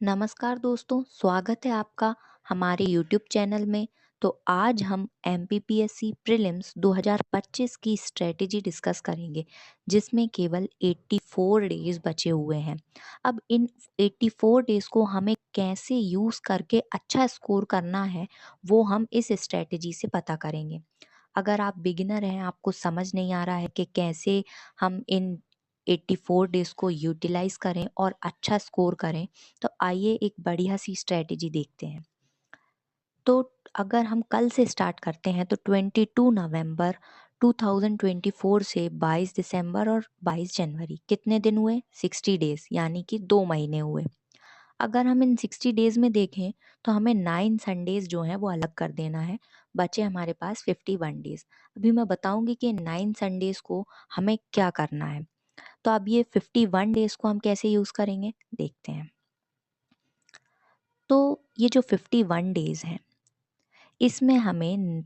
नमस्कार दोस्तों, स्वागत है आपका हमारे यूट्यूब चैनल में। तो आज हम एमपीपीएससी प्रीलिम्स 2025 की स्ट्रेटेजी डिस्कस करेंगे, जिसमें केवल 84 डेज बचे हुए हैं। अब इन 84 डेज को हमें कैसे यूज़ करके अच्छा स्कोर करना है, वो हम इस स्ट्रेटेजी से पता करेंगे। अगर आप बिगिनर हैं, आपको समझ नहीं आ रहा है कि कैसे हम इन 84 डेज को यूटिलाइज करें और अच्छा स्कोर करें, तो आइए एक बढ़िया सी स्ट्रेटेजी देखते हैं। तो अगर हम कल से स्टार्ट करते हैं तो 22 नवंबर 2024 से 22 दिसंबर और 22 जनवरी कितने दिन हुए? 60 डेज, यानी कि 2 महीने हुए। अगर हम इन 60 डेज में देखें तो हमें 9 संडेज जो हैं वो अलग कर देना है। बचे हमारे पास 51 डेज। अभी मैं बताऊंगी कि 9 संडेज को हमें क्या करना है। तो अब ये 51 डेज को हम कैसे यूज़ करेंगे, देखते हैं। तो ये जो 51 डेज हैं, इसमें हमें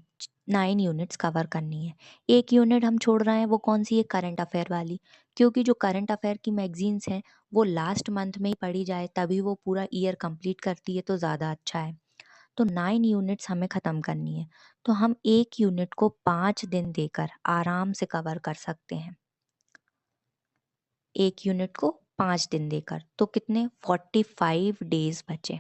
9 यूनिट्स कवर करनी है। एक यूनिट हम छोड़ रहे हैं, वो कौन सी है? करंट अफेयर वाली। क्योंकि जो करंट अफेयर की मैगजीन्स हैं वो लास्ट मंथ में ही पढ़ी जाए, तभी वो पूरा ईयर कंप्लीट करती है, तो ज़्यादा अच्छा है। तो 9 यूनिट्स हमें ख़त्म करनी है। तो हम एक यूनिट को 5 दिन देकर आराम से कवर कर सकते हैं। एक यूनिट को 5 दिन देकर, तो कितने? 45 डेज बचे।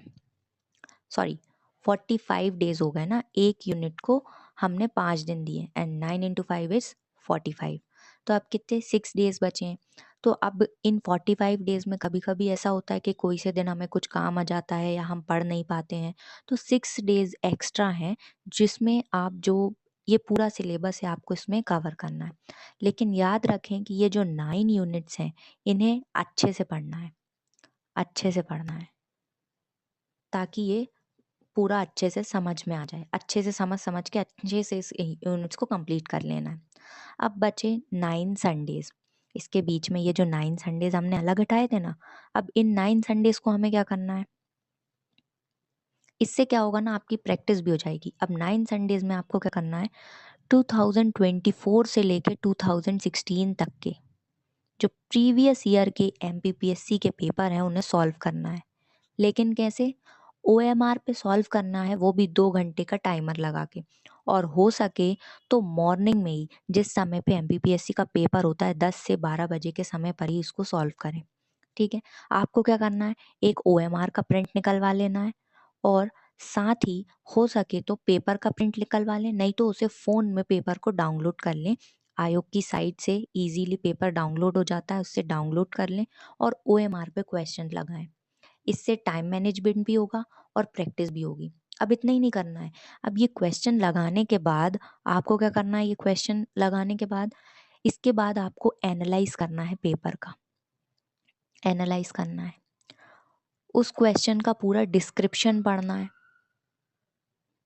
सॉरी, 45 डेज हो गए ना। एक यूनिट को हमने 5 दिन दिए, एंड 9 इंटू 5 इज 45। तो अब कितने? 6 डेज बचे हैं। तो अब इन 45 डेज में कभी कभी ऐसा होता है कि कोई से दिन हमें कुछ काम आ जाता है या हम पढ़ नहीं पाते हैं, तो 6 डेज एक्स्ट्रा हैं, जिसमें आप जो ये पूरा सिलेबस है आपको इसमें कवर करना है। लेकिन याद रखें कि ये जो 9 यूनिट्स हैं, इन्हें अच्छे से पढ़ना है, अच्छे से पढ़ना है, ताकि ये पूरा अच्छे से समझ में आ जाए। अच्छे से समझ समझ के अच्छे से इस यूनिट्स को कंप्लीट कर लेना है। अब बचे 9 संडेज। इसके बीच में ये जो 9 संडेज हमने अलग हटाए थे ना, अब इन 9 संडेज को हमें क्या करना है? इससे क्या होगा ना, आपकी प्रैक्टिस भी हो जाएगी। अब 9 संडेज में आपको क्या करना है? 2024 से लेके 2016 तक के जो प्रीवियस ईयर के एमपीपीएससी के पेपर हैं उन्हें सॉल्व करना है। लेकिन कैसे? ओएमआर पे सॉल्व करना है, वो भी 2 घंटे का टाइमर लगा के। और हो सके तो मॉर्निंग में ही, जिस समय पे एमपीपीएससी का पेपर होता है 10 से 12 बजे के समय पर ही इसको सॉल्व करें। ठीक है। आपको क्या करना है? एक ओएमआर का प्रिंट निकलवा लेना है, और साथ ही हो सके तो पेपर का प्रिंट निकलवा लें, नहीं तो उसे फ़ोन में पेपर को डाउनलोड कर लें। आयोग की साइट से इजीली पेपर डाउनलोड हो जाता है, उससे डाउनलोड कर लें और ओएमआर पे क्वेश्चन लगाएं। इससे टाइम मैनेजमेंट भी होगा और प्रैक्टिस भी होगी। अब इतना ही नहीं करना है। अब ये क्वेश्चन लगाने के बाद आपको क्या करना है? ये क्वेश्चन लगाने के बाद, इसके बाद आपको एनालाइज करना है पेपर का। एनालाइज करना है, उस क्वेश्चन का पूरा डिस्क्रिप्शन पढ़ना है।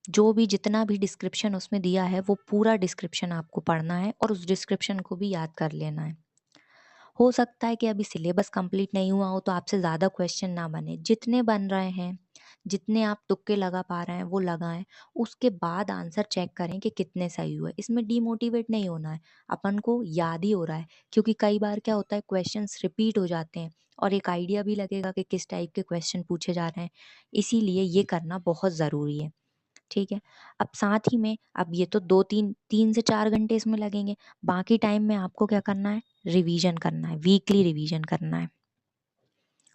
जो भी जितना भी डिस्क्रिप्शन उसमें दिया है वो पूरा डिस्क्रिप्शन आपको पढ़ना है, और उस डिस्क्रिप्शन को भी याद कर लेना है। हो सकता है कि अभी सिलेबस कंप्लीट नहीं हुआ हो तो आपसे ज़्यादा क्वेश्चन ना बने। जितने बन रहे हैं, जितने आप तुक्के लगा पा रहे हैं वो लगाएं। उसके बाद आंसर चेक करें कि कितने सही हुए। इसमें डीमोटिवेट नहीं होना है, अपन को याद ही हो रहा है। क्योंकि कई बार क्या होता है, क्वेश्चंस रिपीट हो जाते हैं और एक आइडिया भी लगेगा कि किस टाइप के क्वेश्चन पूछे जा रहे हैं। इसीलिए ये करना बहुत ज़रूरी है। ठीक है। अब साथ ही में, अब ये तो 3 से 4 घंटे इसमें लगेंगे। बाकी टाइम में आपको क्या करना है? रिवीजन करना है, वीकली रिवीजन करना है।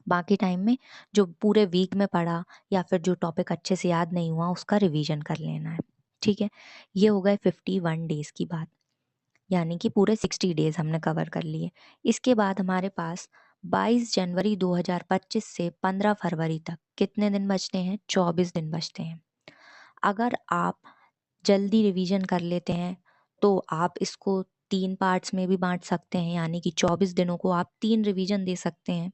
बाकी टाइम में जो पूरे वीक में पढ़ा या फिर जो टॉपिक अच्छे से याद नहीं हुआ उसका रिवीजन कर लेना है। ठीक है। ये हो गए 51 डेज की बात, यानी कि पूरे 60 डेज हमने कवर कर लिए। इसके बाद हमारे पास 22 जनवरी 2025 से 15 फरवरी तक कितने दिन बचते हैं? 24 दिन बचते हैं। अगर आप जल्दी रिवीजन कर लेते हैं तो आप इसको 3 पार्ट्स में भी बांट सकते हैं, यानी कि 24 दिनों को आप 3 रिवीजन दे सकते हैं।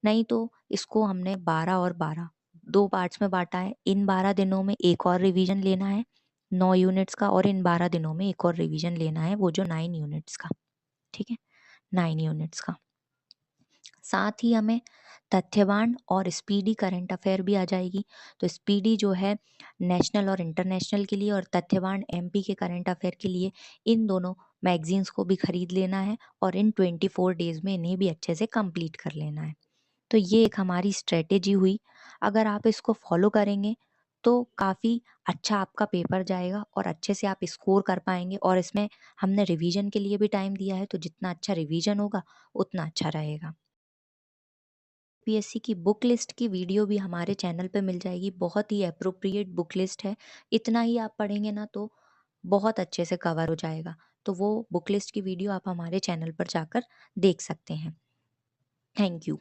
नहीं तो इसको हमने 12 और 12 2 पार्ट्स में बांटा है। इन 12 दिनों में एक और रिवीजन लेना है 9 यूनिट्स का, और इन 12 दिनों में एक और रिवीजन लेना है वो जो 9 यूनिट्स का। ठीक है, 9 यूनिट्स का। साथ ही हमें तथ्यवान और स्पीडी करंट अफेयर भी आ जाएगी। तो स्पीडी जो है नेशनल और इंटरनेशनल के लिए, और तथ्यवान एमपी के करंट अफेयर के लिए। इन दोनों मैगजीन्स को भी खरीद लेना है और इन 24 डेज में इन्हें भी अच्छे से कंप्लीट कर लेना है। तो ये एक हमारी स्ट्रेटेजी हुई। अगर आप इसको फॉलो करेंगे तो काफ़ी अच्छा आपका पेपर जाएगा और अच्छे से आप स्कोर कर पाएंगे। और इसमें हमने रिवीजन के लिए भी टाइम दिया है, तो जितना अच्छा रिवीजन होगा उतना अच्छा रहेगा। पीएससी की बुक लिस्ट की वीडियो भी हमारे चैनल पे मिल जाएगी। बहुत ही अप्रोप्रिएट बुक लिस्ट है। इतना ही आप पढ़ेंगे ना तो बहुत अच्छे से कवर हो जाएगा। तो वो बुक लिस्ट की वीडियो आप हमारे चैनल पर जाकर देख सकते हैं। Thank you.